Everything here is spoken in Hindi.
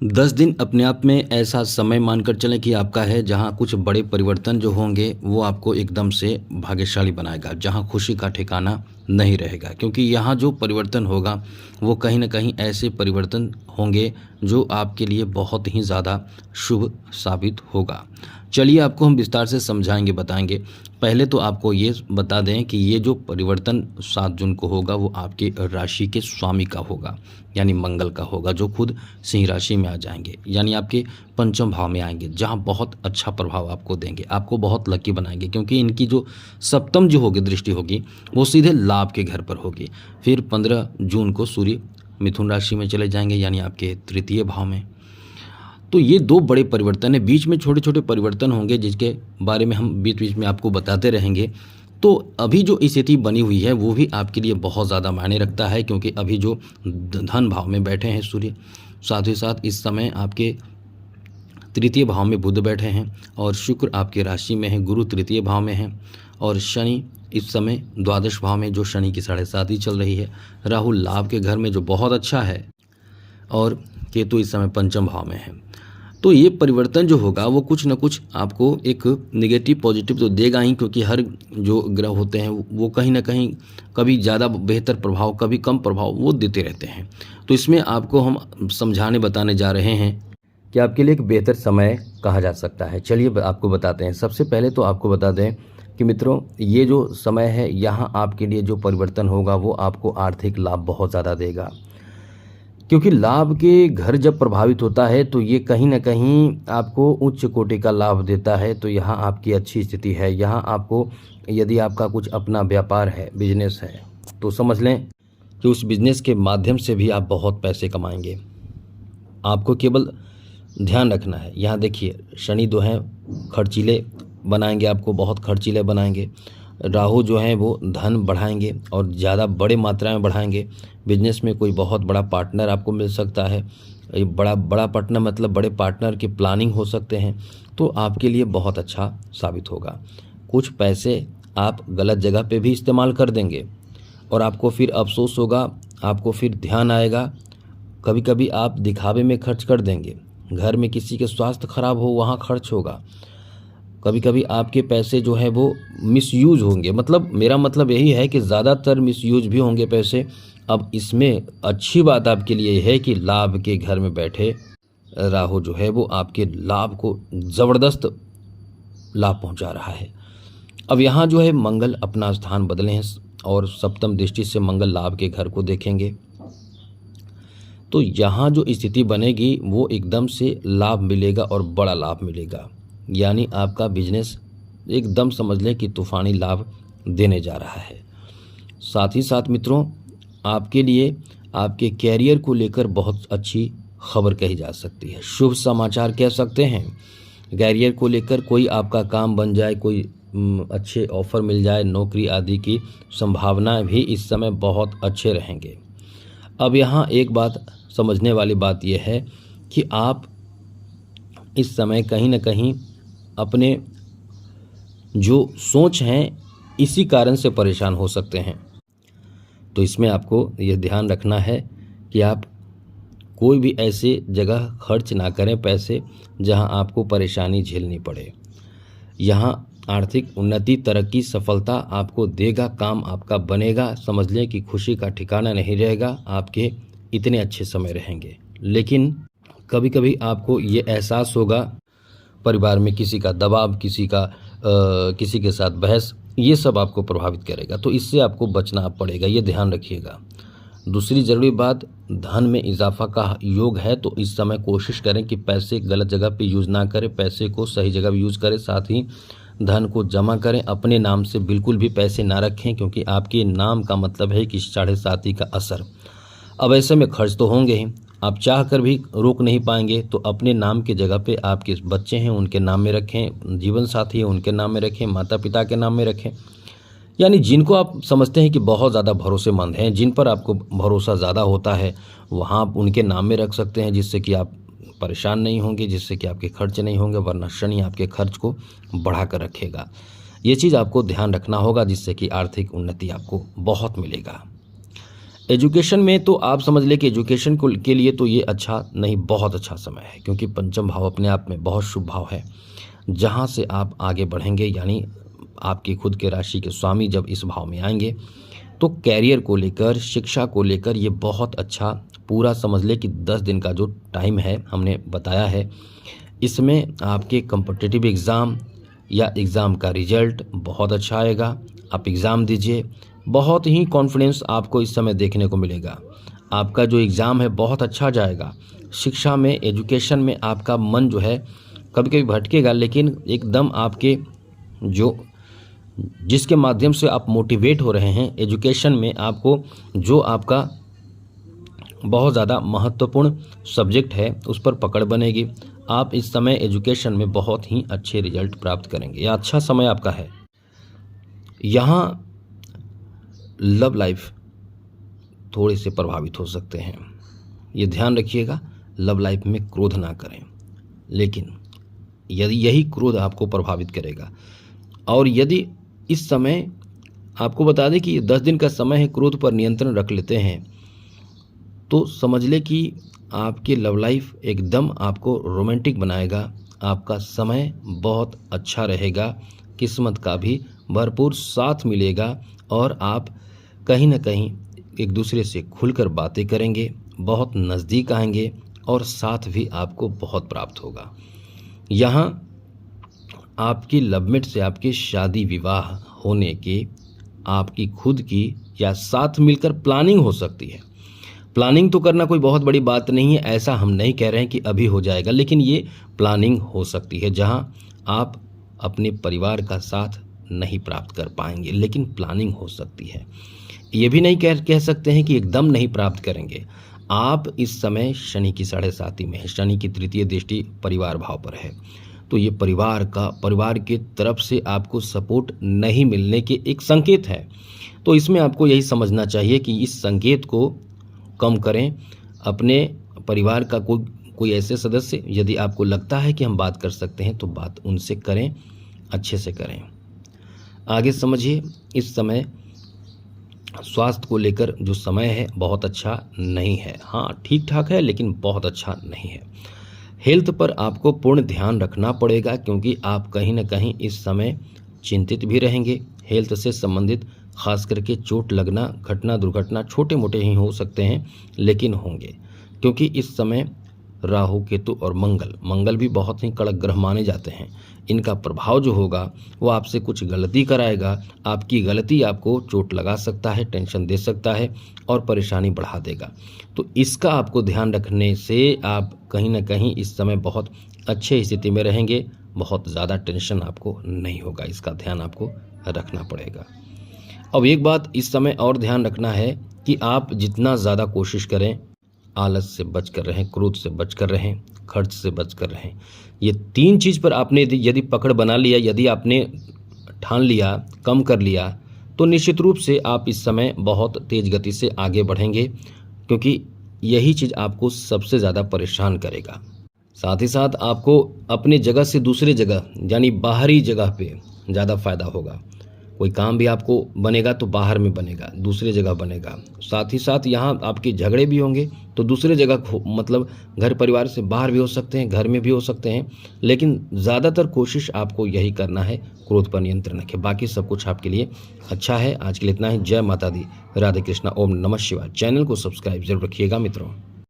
10 दिन अपने आप में ऐसा समय मानकर चलें कि आपका है जहाँ कुछ बड़े परिवर्तन जो होंगे वो आपको एकदम से भाग्यशाली बनाएगा, जहाँ खुशी का ठिकाना नहीं रहेगा। क्योंकि यहाँ जो परिवर्तन होगा वो कहीं न कहीं ऐसे परिवर्तन होंगे जो आपके लिए बहुत ही ज़्यादा शुभ साबित होगा। चलिए आपको हम विस्तार से समझाएँगे, बताएँगे। पहले तो आपको ये बता दें कि ये जो परिवर्तन 7 जून को होगा वो आपके राशि के स्वामी का होगा, यानी मंगल का होगा, जो खुद सिंह राशि में आ जाएंगे, यानी आपके पंचम भाव में आएंगे, जहां बहुत अच्छा प्रभाव आपको देंगे, आपको बहुत लकी बनाएंगे। क्योंकि इनकी जो सप्तम जो होगी दृष्टि होगी वो सीधे लाभ के घर पर होगी। फिर 15 जून को सूर्य मिथुन राशि में चले जाएंगे, यानी आपके तृतीय भाव में। तो ये दो बड़े परिवर्तन है, बीच में छोटे छोटे परिवर्तन होंगे जिसके बारे में हम बीच बीच में आपको बताते रहेंगे। तो अभी जो स्थिति बनी हुई है वो भी आपके लिए बहुत ज़्यादा मायने रखता है, क्योंकि अभी जो धन भाव में बैठे हैं सूर्य, साथ ही साथ इस समय आपके तृतीय भाव में बुध बैठे हैं, और शुक्र आपके राशि में है, गुरु तृतीय भाव में है, और शनि इस समय द्वादश भाव में, जो शनि की 7.5 चल रही है, राहु लाभ के घर में जो बहुत अच्छा है, और केतु इस समय पंचम भाव में है। तो ये परिवर्तन जो होगा वो कुछ न कुछ आपको एक नेगेटिव पॉजिटिव तो देगा ही, क्योंकि हर जो ग्रह होते हैं वो कहीं ना कहीं कभी ज़्यादा बेहतर प्रभाव कभी कम प्रभाव वो देते रहते हैं। तो इसमें आपको हम समझाने बताने जा रहे हैं कि आपके लिए एक बेहतर समय कहा जा सकता है। चलिए आपको बताते हैं। सबसे पहले तो आपको बता दें कि मित्रों, ये जो समय है यहाँ आपके लिए जो परिवर्तन होगा वो आपको आर्थिक लाभ बहुत ज़्यादा देगा। क्योंकि लाभ के घर जब प्रभावित होता है तो ये कहीं ना कहीं आपको उच्च कोटि का लाभ देता है। तो यहाँ आपकी अच्छी स्थिति है। यहाँ आपको, यदि आपका कुछ अपना व्यापार है, बिजनेस है, तो समझ लें कि उस बिजनेस के माध्यम से भी आप बहुत पैसे कमाएंगे। आपको केवल ध्यान रखना है। यहाँ देखिए, शनि जो हैं खर्चीले बनाएंगे, आपको बहुत खर्चीले बनाएंगे। राहु जो हैं वो धन बढ़ाएंगे और ज़्यादा बड़े मात्रा में बढ़ाएंगे। बिजनेस में कोई बहुत बड़ा पार्टनर आपको मिल सकता है। ये बड़ा पार्टनर मतलब बड़े पार्टनर की प्लानिंग हो सकते हैं, तो आपके लिए बहुत अच्छा साबित होगा। कुछ पैसे आप गलत जगह पे भी इस्तेमाल कर देंगे और आपको फिर अफसोस होगा, आपको फिर ध्यान आएगा। कभी कभी आप दिखावे में खर्च कर देंगे। घर में किसी के स्वास्थ्य खराब हो, वहाँ खर्च होगा। कभी कभी आपके पैसे जो है वो मिसयूज होंगे। मतलब मेरा मतलब यही है कि ज़्यादातर मिसयूज भी होंगे पैसे। अब इसमें अच्छी बात आपके लिए है कि लाभ के घर में बैठे राहु जो है वो आपके लाभ को ज़बरदस्त लाभ पहुंचा रहा है। अब यहाँ जो है मंगल अपना स्थान बदले हैं और सप्तम दृष्टि से मंगल लाभ के घर को देखेंगे। तो यहाँ जो स्थिति बनेगी वो एकदम से लाभ मिलेगा और बड़ा लाभ मिलेगा। यानी आपका बिजनेस एकदम समझ लें कि तूफानी लाभ देने जा रहा है। साथ ही साथ मित्रों, आपके लिए आपके कैरियर को लेकर बहुत अच्छी खबर कही जा सकती है। शुभ समाचार कह सकते हैं। कैरियर को लेकर कोई आपका काम बन जाए, कोई अच्छे ऑफर मिल जाए, नौकरी आदि की संभावनाएं भी इस समय बहुत अच्छे रहेंगे। अब यहाँ एक बात समझने वाली बात यह है कि आप इस समय कहीं ना कहीं अपने जो सोच हैं इसी कारण से परेशान हो सकते हैं। तो इसमें आपको यह ध्यान रखना है कि आप कोई भी ऐसे जगह खर्च ना करें पैसे जहां आपको परेशानी झेलनी पड़े। यहाँ आर्थिक उन्नति, तरक्की, सफलता आपको देगा, काम आपका बनेगा। समझ लें कि खुशी का ठिकाना नहीं रहेगा, आपके इतने अच्छे समय रहेंगे। लेकिन कभी कभी आपको ये एहसास होगा, परिवार में किसी का दबाव, किसी के साथ बहस, ये सब आपको प्रभावित करेगा। तो इससे आपको बचना पड़ेगा, ये ध्यान रखिएगा। दूसरी ज़रूरी बात, धन में इजाफा का योग है। तो इस समय कोशिश करें कि पैसे गलत जगह पे यूज़ ना करें, पैसे को सही जगह यूज़ करें। साथ ही धन को जमा करें, अपने नाम से बिल्कुल भी पैसे ना रखें, क्योंकि आपके नाम का मतलब है कि 7.5 का असर। अब ऐसे में खर्च तो होंगे ही, आप चाह कर भी रोक नहीं पाएंगे। तो अपने नाम की जगह पे आपके बच्चे हैं उनके नाम में रखें, जीवन साथी है उनके नाम में रखें, माता पिता के नाम में रखें। यानी जिनको आप समझते हैं कि बहुत ज़्यादा भरोसेमंद हैं, जिन पर आपको भरोसा ज़्यादा होता है, वहाँ आप उनके नाम में रख सकते हैं, जिससे कि आप परेशान नहीं होंगे, जिससे कि आपके खर्च नहीं होंगे। वरना शनि आपके खर्च को बढ़ा कर रखेगा। ये चीज़ आपको ध्यान रखना होगा, जिससे कि आर्थिक उन्नति आपको बहुत मिलेगा। एजुकेशन में तो आप समझ लें कि एजुकेशन को के लिए तो ये अच्छा नहीं, बहुत अच्छा समय है, क्योंकि पंचम भाव अपने आप में बहुत शुभ भाव है, जहाँ से आप आगे बढ़ेंगे। यानी आपकी खुद के राशि के स्वामी जब इस भाव में आएंगे तो कैरियर को लेकर, शिक्षा को लेकर ये बहुत अच्छा पूरा समझ ले कि 10 दिन का जो टाइम है हमने बताया है, इसमें आपके कॉम्पिटिटिव एग्ज़ाम या एग्ज़ाम का रिजल्ट बहुत अच्छा आएगा। आप एग्ज़ाम दीजिए, बहुत ही कॉन्फिडेंस आपको इस समय देखने को मिलेगा। आपका जो एग्ज़ाम है बहुत अच्छा जाएगा। शिक्षा में, एजुकेशन में आपका मन जो है कभी कभी भटकेगा, लेकिन एकदम आपके जो जिसके माध्यम से आप मोटिवेट हो रहे हैं एजुकेशन में, आपको जो आपका बहुत ज़्यादा महत्वपूर्ण सब्जेक्ट है उस पर पकड़ बनेगी। आप इस समय एजुकेशन में बहुत ही अच्छे रिजल्ट प्राप्त करेंगे। यह अच्छा समय आपका है। यहाँ लव लाइफ थोड़े से प्रभावित हो सकते हैं, ये ध्यान रखिएगा। लव लाइफ में क्रोध ना करें, लेकिन यदि यही क्रोध आपको प्रभावित करेगा और यदि इस समय आपको बता दें कि 10 दिन का समय है, क्रोध पर नियंत्रण रख लेते हैं तो समझ ले कि आपकी लव लाइफ एकदम आपको रोमांटिक बनाएगा। आपका समय बहुत अच्छा रहेगा, किस्मत का भी भरपूर साथ मिलेगा और आप कहीं ना कहीं एक दूसरे से खुलकर बातें करेंगे, बहुत नज़दीक आएंगे और साथ भी आपको बहुत प्राप्त होगा। यहाँ आपकी लवमेट से आपकी शादी विवाह होने की आपकी खुद की या साथ मिलकर प्लानिंग हो सकती है। प्लानिंग तो करना कोई बहुत बड़ी बात नहीं है, ऐसा हम नहीं कह रहे हैं कि अभी हो जाएगा, लेकिन ये प्लानिंग हो सकती है जहां आप अपने परिवार का साथ नहीं प्राप्त कर पाएंगे, लेकिन प्लानिंग हो सकती है। ये भी नहीं कह सकते हैं कि एकदम नहीं प्राप्त करेंगे। आप इस समय शनि की 7.5 में है, शनि की तृतीय दृष्टि परिवार भाव पर है, तो ये परिवार के तरफ से आपको सपोर्ट नहीं मिलने के एक संकेत है। तो इसमें आपको यही समझना चाहिए कि इस संकेत को कम करें। अपने परिवार का कोई ऐसे सदस्य यदि आपको लगता है कि हम बात कर सकते हैं तो बात उनसे करें, अच्छे से करें। आगे समझिए, इस समय स्वास्थ्य को लेकर जो समय है बहुत अच्छा नहीं है। हाँ, ठीक ठाक है, लेकिन बहुत अच्छा नहीं है। हेल्थ पर आपको पूर्ण ध्यान रखना पड़ेगा, क्योंकि आप कहीं ना कहीं इस समय चिंतित भी रहेंगे। हेल्थ से संबंधित खास करके चोट लगना, घटना दुर्घटना छोटे मोटे ही हो सकते हैं, लेकिन होंगे, क्योंकि इस समय राहु केतु और मंगल भी बहुत ही कड़क ग्रह माने जाते हैं। इनका प्रभाव जो होगा वो आपसे कुछ गलती कराएगा। आपकी गलती आपको चोट लगा सकता है, टेंशन दे सकता है और परेशानी बढ़ा देगा। तो इसका आपको ध्यान रखने से आप कहीं ना कहीं इस समय बहुत अच्छे स्थिति में रहेंगे, बहुत ज़्यादा टेंशन आपको नहीं होगा। इसका ध्यान आपको रखना पड़ेगा। अब एक बात इस समय और ध्यान रखना है कि आप जितना ज़्यादा कोशिश करें, आलस से बच कर रहें, क्रोध से बच कर रहें, खर्च से बच कर रहें। ये 3 चीज़ पर आपने यदि पकड़ बना लिया, यदि आपने ठान लिया, कम कर लिया, तो निश्चित रूप से आप इस समय बहुत तेज़ गति से आगे बढ़ेंगे, क्योंकि यही चीज़ आपको सबसे ज़्यादा परेशान करेगा। साथ ही साथ आपको अपने जगह से दूसरे जगह यानी बाहरी जगह पे ज़्यादा फायदा होगा। कोई काम भी आपको बनेगा तो बाहर में बनेगा, दूसरे जगह बनेगा। साथ ही साथ यहाँ आपके झगड़े भी होंगे तो दूसरे जगह, मतलब घर परिवार से बाहर भी हो सकते हैं, घर में भी हो सकते हैं, लेकिन ज़्यादातर कोशिश आपको यही करना है, क्रोध पर नियंत्रण रखें। बाकी सब कुछ आपके लिए अच्छा है। आज के लिए इतना ही। जय माता दी, राधे कृष्णा, ओम नमः शिवाय। चैनल को सब्सक्राइब जरूर रखिएगा मित्रों।